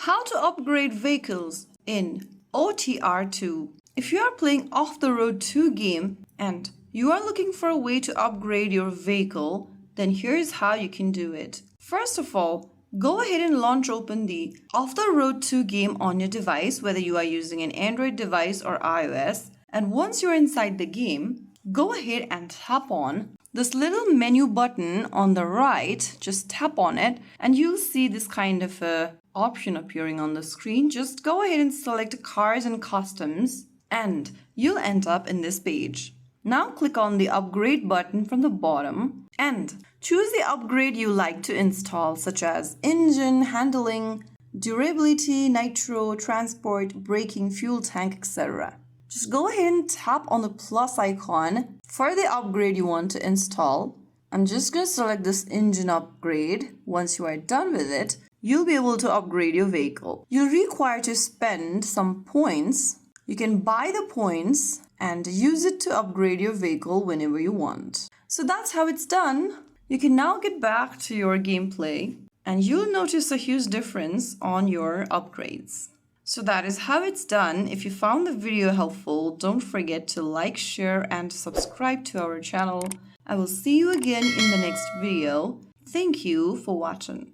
How to upgrade vehicles in OTR 2. If you are playing Off the Road 2 game and you are looking for a way to upgrade your vehicle, then here's how you can do it. First of all, go ahead and launch open the Off the Road 2 game on your device, whether you are using an Android device or iOS. And once you're inside the game, go ahead and tap on this little menu button on the right. Just tap on it and you'll see this kind of option appearing on the screen. Just go ahead and select Cars and Customs and you'll end up in this page. Now click on the upgrade button from the bottom and choose the upgrade you like to install, such as engine, handling, durability, nitro, transport, braking, fuel tank, etc. Just go ahead and tap on the plus icon for the upgrade you want to install. I'm just going to select this engine upgrade. Once you are done with it, you'll be able to upgrade your vehicle. You'll require to spend some points. You can buy the points and use it to upgrade your vehicle whenever you want. So that's how it's done. You can now get back to your gameplay and you'll notice a huge difference on your upgrades. So that is how it's done. If you found the video helpful, don't forget to like, share, and subscribe to our channel. I will see you again in the next video. Thank you for watching.